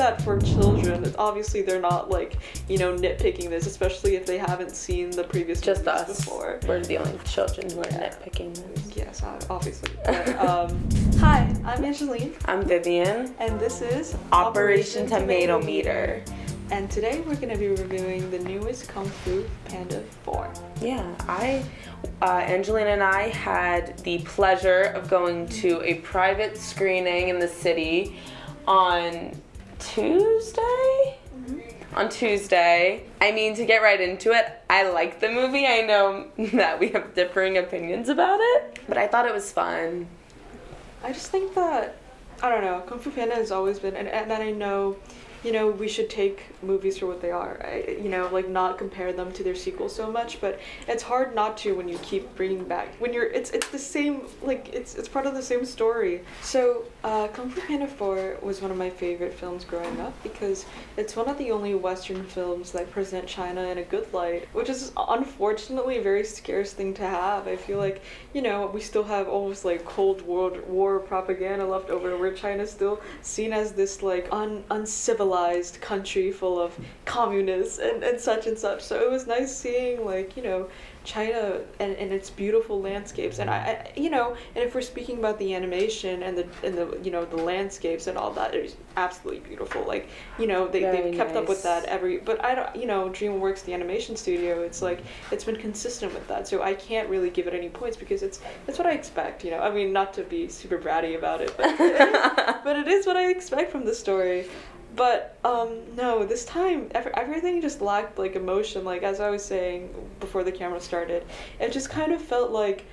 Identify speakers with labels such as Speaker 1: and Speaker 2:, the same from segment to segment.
Speaker 1: that for children, obviously they're not like, nitpicking this, especially if they haven't seen the previous
Speaker 2: Just
Speaker 1: movies
Speaker 2: us.
Speaker 1: before.
Speaker 2: We're the only children who are nitpicking this.
Speaker 1: Yes, obviously. But, hi, I'm Angeline.
Speaker 2: I'm Vivian.
Speaker 1: And this is
Speaker 2: Operation Tomatometer.
Speaker 1: And today we're going to be reviewing the newest Kung Fu Panda 4.
Speaker 2: Yeah, Angeline and I had the pleasure of going to a private screening in the city on Tuesday? Mm-hmm. On Tuesday. I mean, to get right into it, I liked the movie. I know that we have differing opinions about it, but I thought it was fun.
Speaker 1: I just think that, I don't know, Kung Fu Panda has always been, and I know, we should take movies for what they are, not compare them to their sequels so much, but it's hard not to when you keep bringing back, it's the same, it's part of the same story. So, Kung Fu Panda 4 was one of my favorite films growing up because it's one of the only Western films that present China in a good light, which is unfortunately a very scarce thing to have. I feel like, we still have almost like Cold War propaganda left over where China's still seen as this uncivilized country full of communists and such and such. So it was nice seeing China and its beautiful landscapes, and I and if we're speaking about the animation and the landscapes and all that, it's absolutely beautiful. They've kept up with that but I don't, DreamWorks, the animation studio, it's been consistent with that, so I can't really give it any points because it's what I expect. I mean, not to be super bratty about it, but but it is what I expect from the story. But, no, this time, everything just lacked, emotion. As I was saying before the camera started, it just kind of felt like,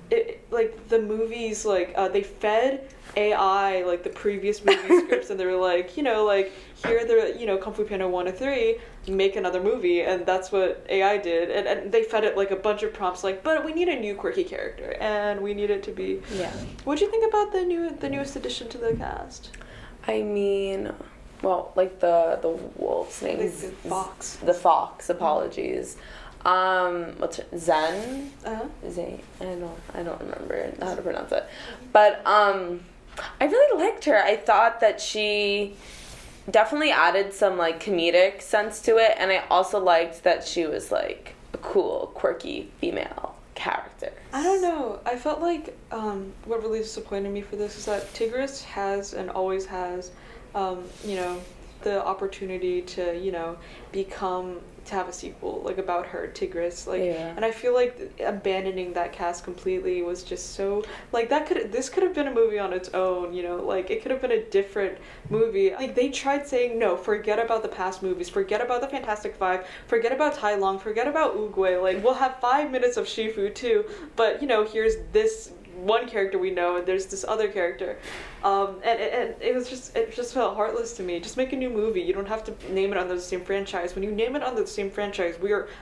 Speaker 1: the movies, they fed AI, the previous movie scripts, and they were here are the, Kung Fu Panda 1 to 3, make another movie, and that's what AI did, and they fed it, a bunch of prompts, but we need a new quirky character, and we need it to be...
Speaker 2: Yeah.
Speaker 1: What'd you think about the newest addition to the cast?
Speaker 2: I mean... Well, the wolf's name is...
Speaker 1: The fox.
Speaker 2: The fox, apologies. What's it? Zen?
Speaker 1: Uh-huh.
Speaker 2: Zane? I don't remember how to pronounce it. But, I really liked her. I thought that she definitely added some, comedic sense to it, and I also liked that she was, a cool, quirky female character.
Speaker 1: I don't know. I felt like, what really disappointed me for this is that Tigris has and always has the opportunity to, to have a sequel, about her, Tigris,
Speaker 2: yeah.
Speaker 1: And I feel like abandoning that cast completely was just so, this could have been a movie on its own, it could have been a different movie. They tried saying, no, forget about the past movies, forget about the Fantastic Five, forget about Tai Lung, forget about Oogway, we'll have 5 minutes of Shifu too, but, here's this one character we know, and there's this other character, and it just felt heartless to me. Just make a new movie. You don't have to name it under the same franchise. When you name it under the same franchise,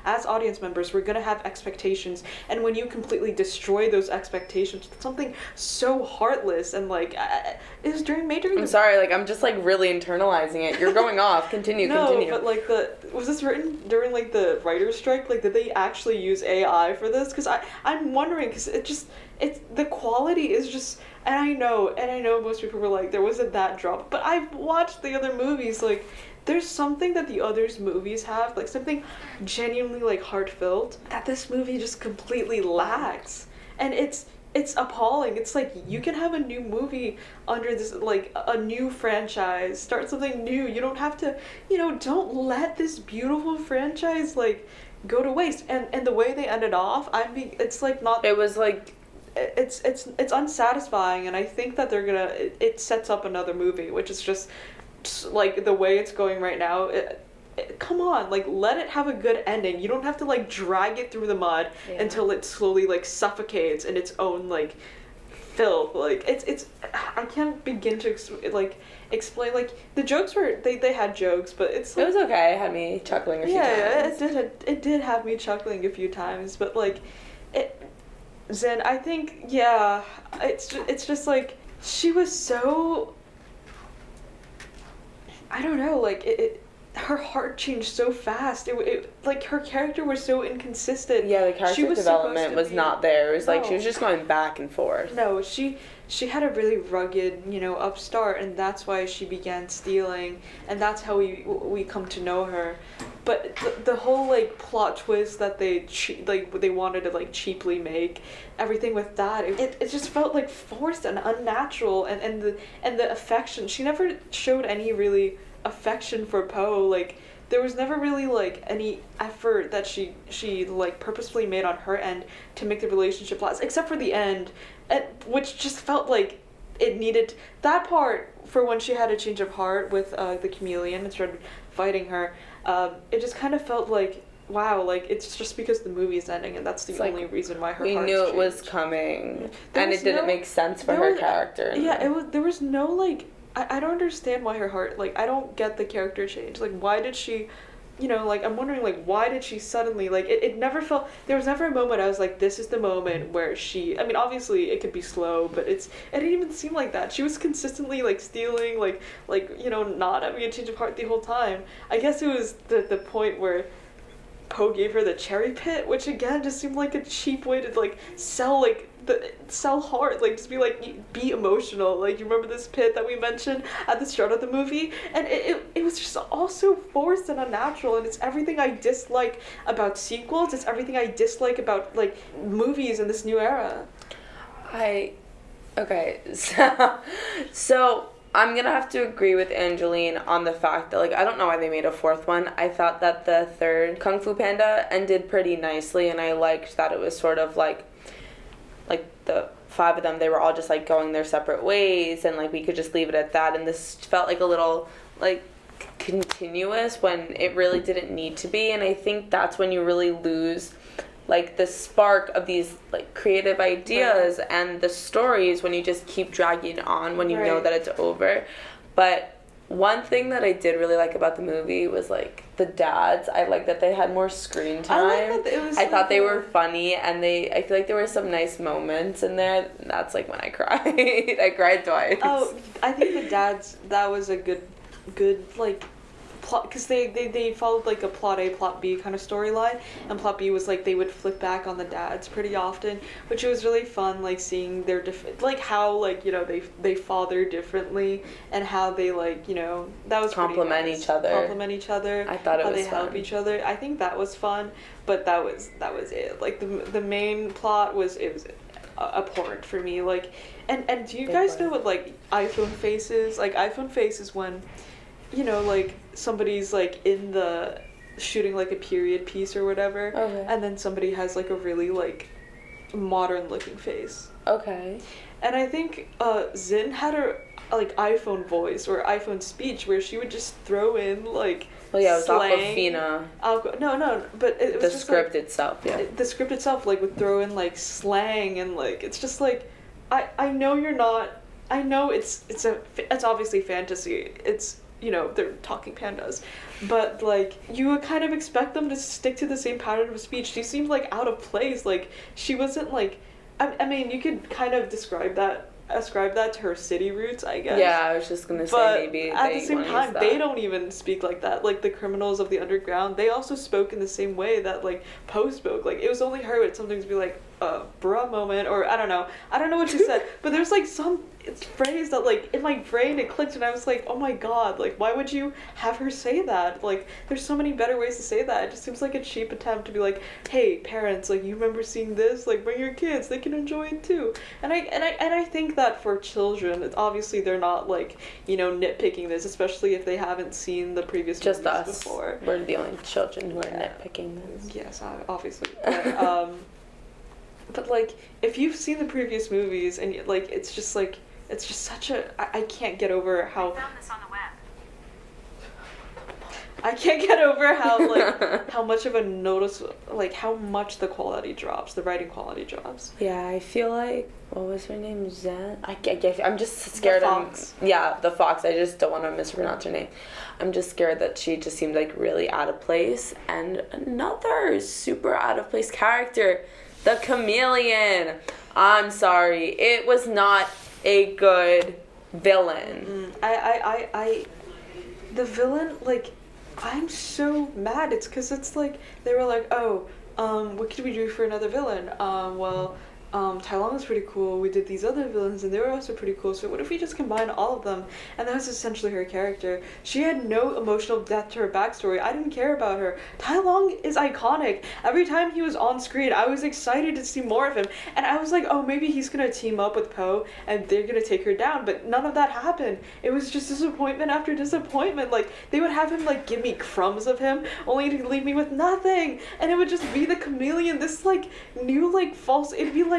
Speaker 1: as audience members, we're gonna have expectations, and when you completely destroy those expectations, it's something so heartless and it was during major.
Speaker 2: I'm sorry, I'm just really internalizing it. You're going off. Continue.
Speaker 1: No, but was this written during the writer's strike? Did they actually use AI for this? Because I'm wondering, because the quality is just, and I know most people were there wasn't that drop, but I've watched the other movies, there's something that the others movies have, something genuinely heartfelt that this movie just completely lacks, and it's appalling. It's you can have a new movie under this, a new franchise, start something new. You don't have to, don't let this beautiful franchise go to waste, and the way they ended off, it's not,
Speaker 2: it was
Speaker 1: it's unsatisfying, and I think that they're gonna, it sets up another movie, which is just the way it's going right now. Come on, let it have a good ending. You don't have to drag it through the mud until it slowly suffocates in its own filth. It's I can't begin to explain. The jokes were, they had jokes, but it was
Speaker 2: okay. It had me chuckling a few times.
Speaker 1: It did have me chuckling a few times, but Zen, I think, it's just she was so, I don't know, her heart changed so fast. It her character was so inconsistent.
Speaker 2: Yeah, the character development was not there. It was she was just going back and forth.
Speaker 1: No, she she had a really rugged, upstart, and that's why she began stealing, and that's how we come to know her. But the whole like plot twist that they wanted to like cheaply make, everything with that, it just felt like forced and unnatural, and the affection, she never showed any really affection for Poe. Like there was never really like any effort that she like purposefully made on her end to make the relationship last, except for the end, which just felt like it needed that part for when she had a change of heart with the chameleon and started fighting her. It just kind of felt like, wow, like it's just because the movie's ending, and that's the only reason why her heart changed.
Speaker 2: We knew it was coming, and it didn't make sense for her character.
Speaker 1: There was no like, I don't understand why her heart, like I don't get the character change. Like why did she, like I'm wondering like why did she suddenly, like it never felt, there was never a moment I was like, this is the moment where she, I mean obviously it could be slow, but it didn't even seem like that. She was consistently like stealing, like not having a change of heart the whole time. I guess it was the point where Poe gave her the cherry pit, which again just seemed like a cheap way to like sell heart, like just be like, be emotional, like you remember this pit that we mentioned at the start of the movie, and it was just all so forced and unnatural, and it's everything I dislike about sequels, it's everything I dislike about like movies in this new era.
Speaker 2: Okay, so I'm gonna have to agree with Angeline on the fact that, like, I don't know why they made a fourth one. I thought that the third Kung Fu Panda ended pretty nicely, and I liked that it was sort of like the five of them, they were all just like going their separate ways, and like we could just leave it at that, and this felt like a little like continuous when it really didn't need to be. And I think that's when you really lose like the spark of these like creative ideas and the stories, when you just keep dragging on when you know that it's over. But one thing that I did really like about the movie was like the dads. I like that they had more screen time. I thought they were funny, and I feel like there were some nice moments in there. That's like when I cried. I cried twice.
Speaker 1: Oh, I think the dads, that was a good like plot, because they followed like a plot A, plot B kind of storyline, and plot B was like they would flip back on the dads pretty often, which was really fun, like seeing their different, like how like they father differently, and how they like that was
Speaker 2: complement each other.
Speaker 1: I thought how they help each other. I think that was fun, but that was it. Like the main plot was abhorrent for me. Like, and do you guys know what like iPhone face is? Like iPhone face is when like somebody's like in the shooting like a period piece or whatever, and then somebody has like a really like modern looking face.
Speaker 2: Okay. And
Speaker 1: I think Zin had her like iPhone voice or iPhone speech where she would just throw in like
Speaker 2: it was
Speaker 1: slang. No, but it was
Speaker 2: the
Speaker 1: just
Speaker 2: script
Speaker 1: like,
Speaker 2: itself.
Speaker 1: The script itself like would throw in like slang, and like it's just like I know you're not. I know it's obviously fantasy. It's they're talking pandas, but like you would kind of expect them to stick to the same pattern of speech. She seemed like out of place. Like she wasn't like, I mean you could kind of ascribe that to her city roots, I guess.
Speaker 2: Yeah, I was just gonna say,
Speaker 1: but
Speaker 2: maybe
Speaker 1: at the same time they don't even speak like that. Like the criminals of the underground, they also spoke in the same way that like Poe spoke. Like it was only her would sometimes be like bruh moment, or I don't know what she said, but there's like some phrase that like in my brain it clicked, and I was like, oh my god, like why would you have her say that? Like there's so many better ways to say that. It just seems like a cheap attempt to be like, hey parents, like you remember seeing this, like bring your kids, they can enjoy it too. And I think that for children, it's obviously they're not like nitpicking this, especially if they haven't seen the previous
Speaker 2: just
Speaker 1: movies
Speaker 2: us
Speaker 1: before.
Speaker 2: We're the only children who are nitpicking this.
Speaker 1: Yes, obviously. But like if you've seen the previous movies, and like it's just such a I can't get over how
Speaker 3: I found this on the web.
Speaker 1: I can't get over how like how much of a notice, like how much the quality drops, the writing quality drops.
Speaker 2: Yeah, I feel like, what was her name? Zen? I'm just scared.
Speaker 1: The fox.
Speaker 2: The fox. I just don't want to mispronounce her name. I'm just scared that she just seemed like really out of place. And another super out of place character, the chameleon. I'm sorry, it was not a good villain.
Speaker 1: The villain, like, I'm so mad. It's because it's like they were like, what could we do for another villain? Well, Tai Long is pretty cool. We did these other villains, and they were also pretty cool. So what if we just combine all of them? And that was essentially her character. She had no emotional depth to her backstory. I didn't care about her. Tai Long is iconic. Every time he was on screen, I was excited to see more of him. And I was like, oh, maybe he's gonna team up with Poe, and they're gonna take her down. But none of that happened. It was just disappointment after disappointment. Like, they would have him, like, give me crumbs of him, only to leave me with nothing. And it would just be the chameleon, this, like, new, like, false... It'd be like...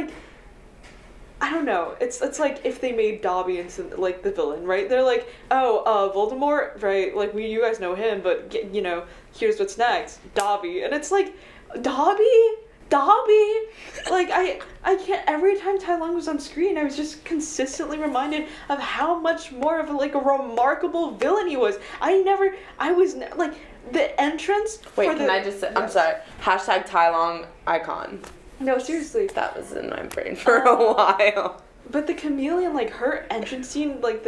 Speaker 1: I don't know. It's like if they made Dobby into, like, the villain, right? They're like, oh, Voldemort, right? Like, you guys know him, but, you know, here's what's next. Dobby. And it's like, Dobby? Like, I can't... Every time Tai Lung was on screen, I was just consistently reminded of how much more of, like, a remarkable villain he was. Like, the entrance...
Speaker 2: Wait, can I just say... I'm sorry. Hashtag Tai Lung icon.
Speaker 1: No, seriously.
Speaker 2: That was in my brain for a while.
Speaker 1: But the chameleon, like, her entrance scene, like,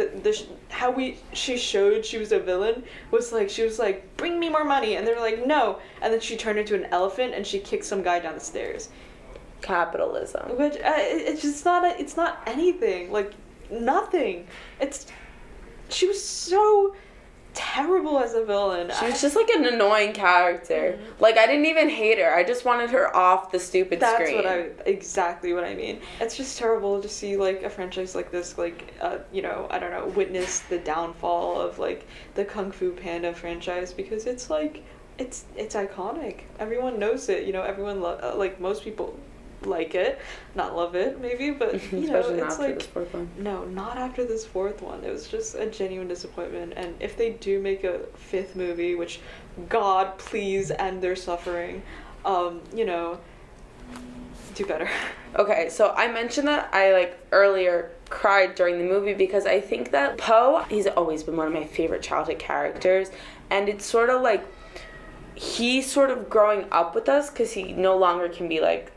Speaker 1: how she showed she was a villain was, like, she was like, bring me more money, and they were like, no, and then she turned into an elephant and she kicked some guy down the stairs.
Speaker 2: Capitalism.
Speaker 1: Which, it's just not, it's not anything, like, nothing. She was so terrible as a villain.
Speaker 2: She was just like an annoying character. Mm-hmm. Like, I didn't even hate her. I just wanted her off the stupid screen.
Speaker 1: That's exactly what I mean. It's just terrible to see, like, a franchise like this, like, you know, I don't know, witness the downfall of, like, the Kung Fu Panda franchise, because it's like, it's iconic. Everyone knows it, you know, everyone, like, most people like it, not love it maybe, but you know, it's like this fourth one. No, not after this fourth one. It was just a genuine disappointment. And if they do make a fifth movie, which God please end their suffering, you know, do better.
Speaker 2: Okay, so I mentioned that I, like, earlier cried during the movie because I think that Poe, he's always been one of my favorite childhood characters, and it's sort of like he's sort of growing up with us because he no longer can be like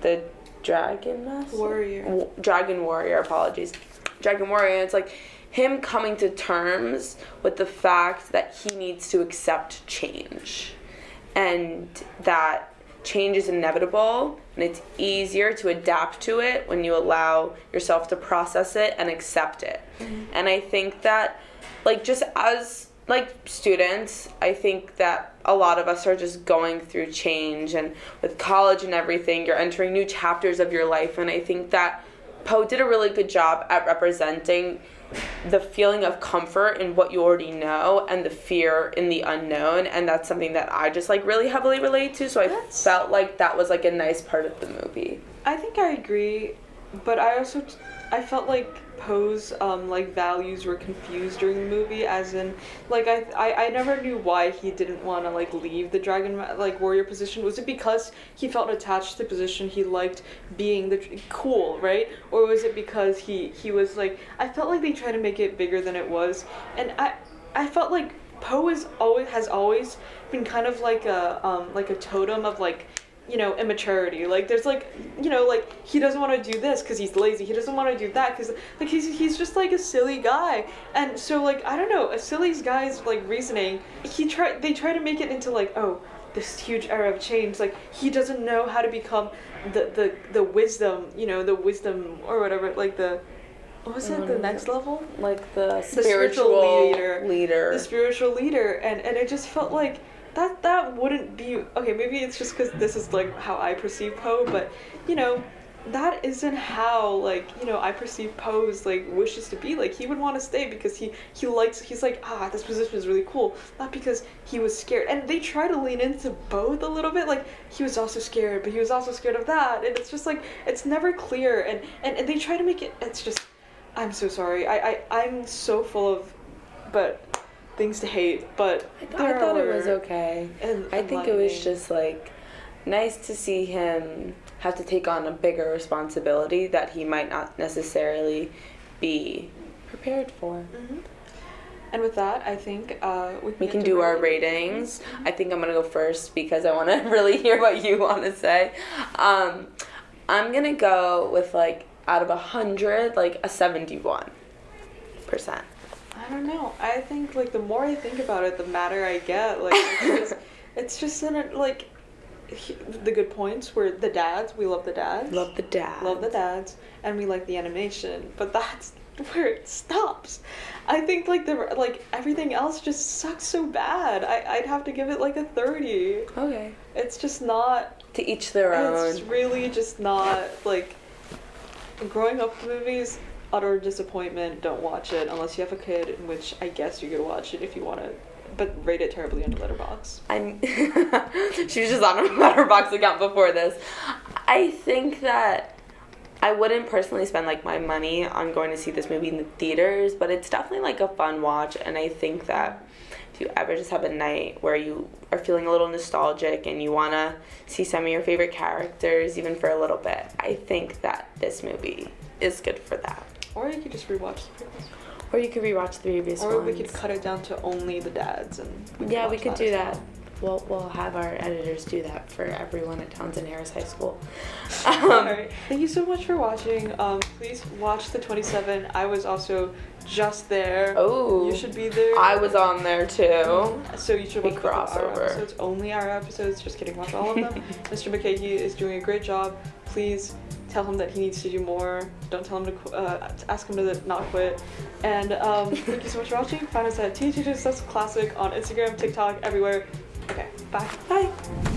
Speaker 2: the dragon master? Dragon warrior, apologies. Dragon warrior, it's like him coming to terms with the fact that he needs to accept change. And that change is inevitable, and it's easier to adapt to it when you allow yourself to process it and accept it. Mm-hmm. And I think that, like, just as, like, students, I think that a lot of us are just going through change, and with college and everything, you're entering new chapters of your life, and I think that Poe did a really good job at representing the feeling of comfort in what you already know and the fear in the unknown, and that's something that I just, like, really heavily relate to, so I felt like that was, like, a nice part of the movie.
Speaker 1: I think I agree, but I felt like Poe's like, values were confused during the movie, as in, like, I never knew why he didn't want to, like, leave the dragon, like, warrior position. Was it because he felt attached to the position, he liked being cool, right? Or was it because he was, like, I felt like they tried to make it bigger than it was, and I felt like Poe has always been kind of like a totem of, like, you know, immaturity. Like, there's, like, you know, like, he doesn't want to do this because he's lazy. He doesn't want to do that because, like, he's just, like, a silly guy. And so, like, I don't know, a silly guy's, like, reasoning, they try to make it into, like, oh, this huge era of change. Like, he doesn't know how to become the wisdom, you know, the wisdom or whatever, like, the... What was it? The next level?
Speaker 2: Like the spiritual leader.
Speaker 1: The spiritual leader. And it just felt like that wouldn't be... Okay, maybe it's just because this is, like, how I perceive Poe, but, you know, that isn't how, like, you know, I perceive Poe's, like, wishes to be. Like, he would want to stay because he's like, this position is really cool. Not because he was scared. And they try to lean into both a little bit. Like, he was also scared, but he was also scared of that. And it's just, like, it's never clear. And they try to make it... It's just... I'm so sorry. I'm so full of... But... things to hate, but
Speaker 2: I thought it was okay. I think it was just, like, nice to see him have to take on a bigger responsibility that he might not necessarily be prepared for.
Speaker 1: Mm-hmm. And with that, I think we can
Speaker 2: do our ratings. Mm-hmm. I think I'm gonna go first because I want to really hear what you want to say. I'm gonna go with, like, out of 100, like, a 71%.
Speaker 1: I don't know. I think, like, the more I think about it, the madder I get. Like, it's just in it, like, the good points were the dads. We love the dads.
Speaker 2: Love the dad.
Speaker 1: Love the dads, and we like the animation. But that's where it stops. I think like everything else just sucks so bad. I'd have to give it like a 30.
Speaker 2: Okay.
Speaker 1: It's just not.
Speaker 2: To each their own.
Speaker 1: It's really just not like. Growing up with movies, utter disappointment. Don't watch it unless you have a kid, in which I guess you could watch it if you want to. But rate it terribly on Letterboxd.
Speaker 2: She was just on a Letterboxd account before this. I think that I wouldn't personally spend like my money on going to see this movie in the theaters, but it's definitely like a fun watch, and I think that if you ever just have a night where you are feeling a little nostalgic and you want to see some of your favorite characters even for a little bit, I think that this movie is good for that.
Speaker 1: Or you could just rewatch the previous.
Speaker 2: Or you could rewatch the previous ones.
Speaker 1: Or we could cut it down to only the dads and.
Speaker 2: We could do that. We'll have our editors do that for everyone at Townsend Harris High School.
Speaker 1: Alright, thank you so much for watching. Please watch the 27. I was also just there.
Speaker 2: Oh.
Speaker 1: You should be there.
Speaker 2: I was on there too.
Speaker 1: So you should watch
Speaker 2: Big
Speaker 1: our
Speaker 2: crossover.
Speaker 1: episodes. Only our episodes. Just kidding. Watch all of them. Mr. McKay is doing a great job. Please tell him that he needs to do more. Don't tell him to ask him to not quit. And thank you so much for watching. Find us at THS Classic on Instagram, TikTok, everywhere. Okay, bye.
Speaker 2: Bye.